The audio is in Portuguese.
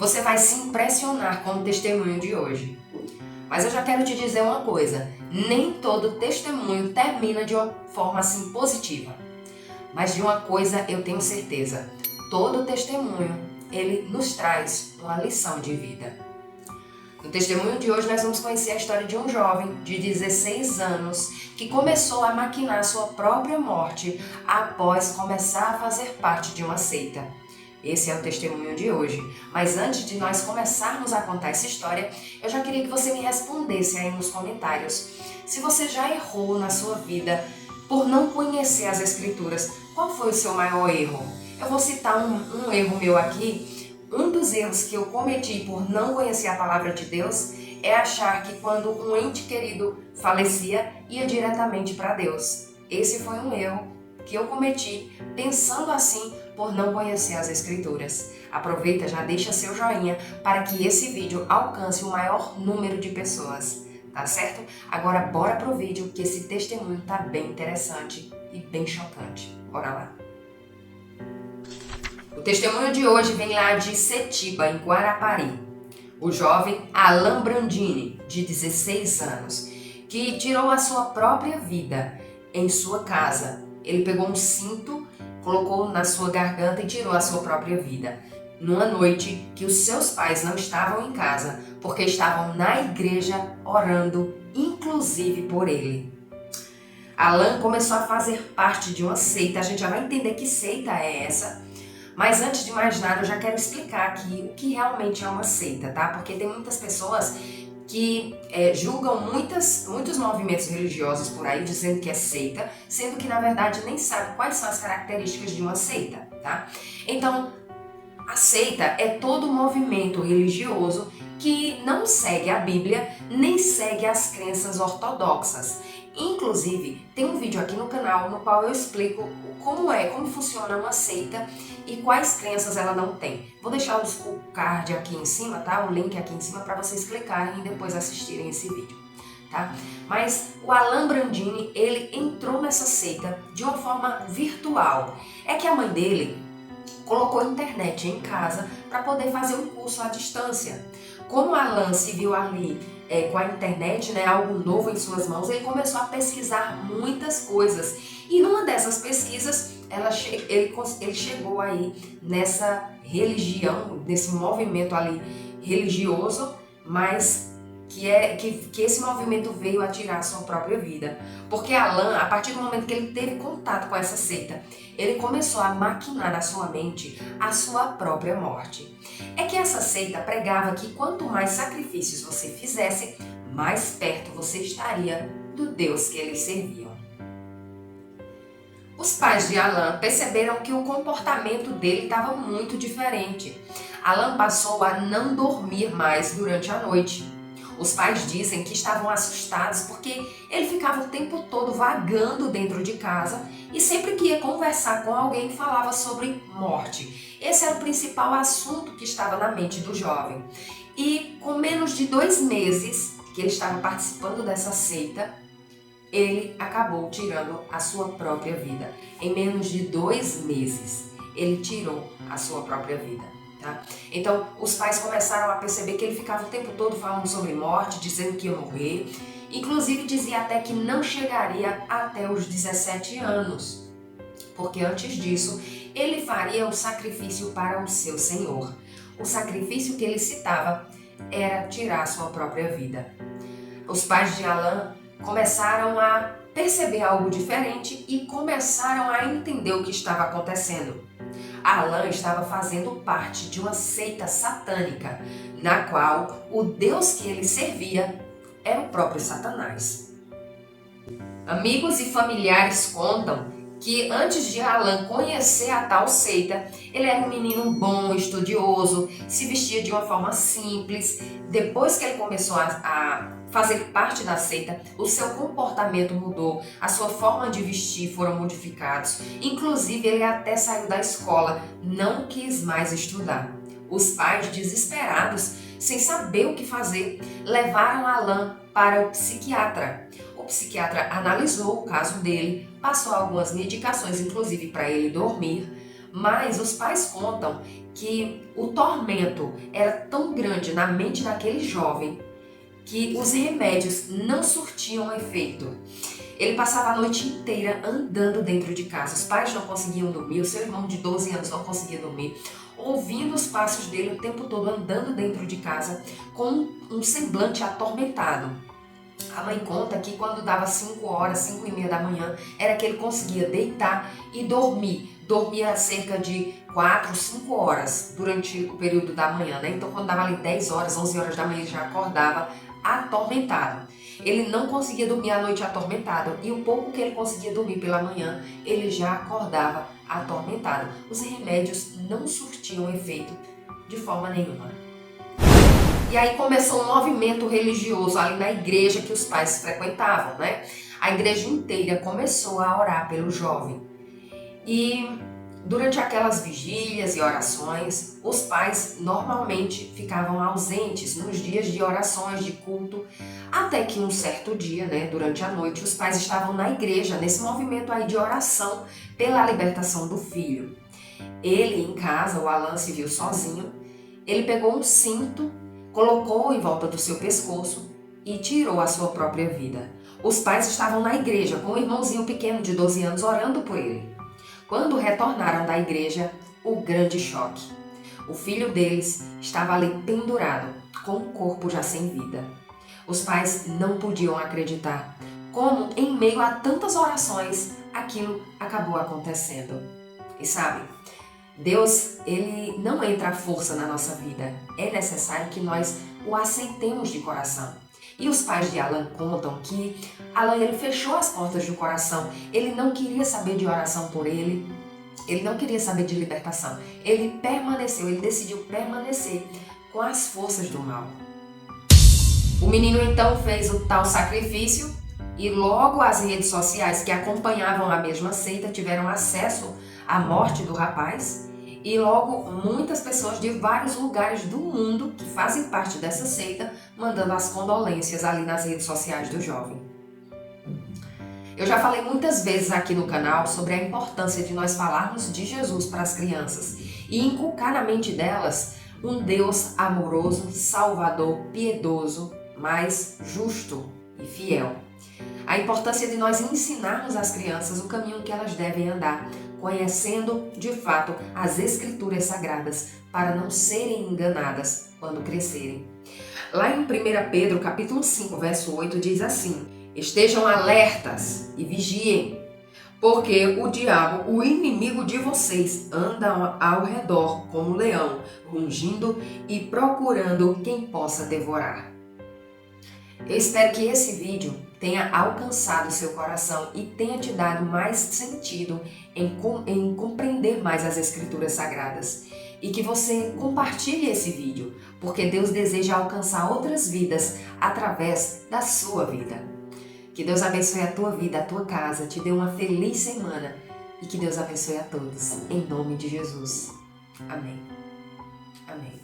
Você vai se impressionar com o testemunho de hoje. Mas eu já quero te dizer uma coisa, nem todo testemunho termina de uma forma assim positiva. Mas de uma coisa eu tenho certeza, todo testemunho, ele nos traz uma lição de vida. No testemunho de hoje nós vamos conhecer a história de um jovem de 16 anos que começou a maquinar sua própria morte após começar a fazer parte de uma seita. Esse é o testemunho de hoje. Mas antes de nós começarmos a contar essa história, eu já queria que você me respondesse aí nos comentários. Se você já errou na sua vida por não conhecer as Escrituras, qual foi o seu maior erro? Eu vou citar um erro meu aqui. Um dos erros que eu cometi por não conhecer a palavra de Deus é achar que quando um ente querido falecia, ia diretamente para Deus. Esse foi um erro que eu cometi pensando assim por não conhecer as Escrituras. Aproveita, já deixa seu joinha para que esse vídeo alcance o maior número de pessoas, tá certo? Agora bora pro vídeo que esse testemunho tá bem interessante e bem chocante. Bora lá! O testemunho de hoje vem lá de Setiba, em Guarapari. O jovem Alan Brandini, de 16 anos, que tirou a sua própria vida em sua casa. Ele pegou um cinto, colocou na sua garganta e tirou a sua própria vida. Numa noite que os seus pais não estavam em casa, porque estavam na igreja orando, inclusive por ele. Alan começou a fazer parte de uma seita. A gente já vai entender que seita é essa. Mas antes de mais nada, eu já quero explicar aqui o que realmente é uma seita, tá? Porque tem muitas pessoas que julgam muitos movimentos religiosos por aí, dizendo que é seita, sendo que na verdade nem sabe quais são as características de uma seita, tá? Então, a seita é todo movimento religioso que não segue a Bíblia, nem segue as crenças ortodoxas. Inclusive, tem um vídeo aqui no canal no qual eu explico como funciona uma seita e quais crenças ela não tem. Vou deixar o card aqui em cima, tá? O link aqui em cima para vocês clicarem e depois assistirem esse vídeo, tá? Mas o Alan Brandini, ele entrou nessa seita de uma forma virtual. É que a mãe dele colocou a internet em casa para poder fazer um curso à distância. Como o Alan se viu ali com a internet, né, algo novo em suas mãos, ele começou a pesquisar muitas coisas. E numa dessas pesquisas, ele chegou aí nessa religião, nesse movimento ali religioso, mas que esse movimento veio a tirar a sua própria vida. Porque Alan, a partir do momento que ele teve contato com essa seita, ele começou a maquinar na sua mente a sua própria morte. É que essa seita pregava que quanto mais sacrifícios você fizesse, mais perto você estaria do Deus que eles serviam. Os pais de Alan perceberam que o comportamento dele estava muito diferente. Alan passou a não dormir mais durante a noite. Os pais dizem que estavam assustados porque ele ficava o tempo todo vagando dentro de casa e sempre que ia conversar com alguém falava sobre morte. Esse era o principal assunto que estava na mente do jovem. E com menos de 2 meses que ele estava participando dessa seita, ele acabou tirando a sua própria vida. Em menos de 2 meses, ele tirou a sua própria vida. Tá? Então, os pais começaram a perceber que ele ficava o tempo todo falando sobre morte, dizendo que ia morrer. Inclusive, dizia até que não chegaria até os 17 anos. Porque antes disso, ele faria o sacrifício para o seu Senhor. O sacrifício que ele citava era tirar a sua própria vida. Os pais de Alan começaram a perceber algo diferente e começaram a entender o que estava acontecendo. Alan estava fazendo parte de uma seita satânica, na qual o Deus que ele servia era o próprio Satanás. Amigos e familiares contam que antes de Alan conhecer a tal seita, ele era um menino bom, estudioso, se vestia de uma forma simples. Depois que ele começou a fazer parte da seita, o seu comportamento mudou, a sua forma de vestir foram modificados. Inclusive, ele até saiu da escola, não quis mais estudar. Os pais, desesperados, sem saber o que fazer, levaram Alan para o psiquiatra. O psiquiatra analisou o caso dele, passou algumas medicações, inclusive para ele dormir, mas os pais contam que o tormento era tão grande na mente daquele jovem que os remédios não surtiam efeito. Ele passava a noite inteira andando dentro de casa. Os pais não conseguiam dormir, o seu irmão de 12 anos não conseguia dormir, ouvindo os passos dele o tempo todo andando dentro de casa com um semblante atormentado. A mãe conta que quando dava 5 horas, 5 e meia da manhã, era que ele conseguia deitar e dormir. Dormia cerca de 4, 5 horas durante o período da manhã, né? Então quando dava ali 10 horas, 11 horas da manhã, ele já acordava atormentado. Ele não conseguia dormir à noite atormentado e o pouco que ele conseguia dormir pela manhã, ele já acordava atormentado. Os remédios não surtiam efeito de forma nenhuma. E aí começou um movimento religioso ali na igreja que os pais frequentavam, né? A igreja inteira começou a orar pelo jovem. E durante aquelas vigílias e orações, os pais normalmente ficavam ausentes nos dias de orações, de culto, até que um certo dia, né, durante a noite, os pais estavam na igreja, nesse movimento aí de oração pela libertação do filho. Ele em casa, o Alan se viu sozinho, ele pegou um cinto, colocou em volta do seu pescoço e tirou a sua própria vida. Os pais estavam na igreja com um irmãozinho pequeno de 12 anos orando por ele. Quando retornaram da igreja, o grande choque. O filho deles estava ali pendurado, com o corpo já sem vida. Os pais não podiam acreditar como, em meio a tantas orações, aquilo acabou acontecendo. E sabe, Deus, ele não entra à força na nossa vida. É necessário que nós o aceitemos de coração. E os pais de Alan contam que Alan ele fechou as portas do coração. Ele não queria saber de oração por ele. Ele não queria saber de libertação. Ele permaneceu, ele decidiu permanecer com as forças do mal. O menino então fez o tal sacrifício e logo as redes sociais que acompanhavam a mesma seita tiveram acesso à morte do rapaz. E logo muitas pessoas de vários lugares do mundo que fazem parte dessa seita mandando as condolências ali nas redes sociais do jovem. Eu já falei muitas vezes aqui no canal sobre a importância de nós falarmos de Jesus para as crianças e inculcar na mente delas um Deus amoroso, salvador, piedoso, mas justo e fiel. A importância de nós ensinarmos às crianças o caminho que elas devem andar, conhecendo de fato as Escrituras Sagradas para não serem enganadas quando crescerem. Lá em 1 Pedro capítulo 5, verso 8 diz assim: estejam alertas e vigiem, porque o diabo, o inimigo de vocês, anda ao redor como um leão, rugindo e procurando quem possa devorar. Eu espero que esse vídeo tenha alcançado seu coração e tenha te dado mais sentido em compreender mais as Escrituras Sagradas. E que você compartilhe esse vídeo, porque Deus deseja alcançar outras vidas através da sua vida. Que Deus abençoe a tua vida, a tua casa, te dê uma feliz semana e que Deus abençoe a todos. Em nome de Jesus. Amém. Amém.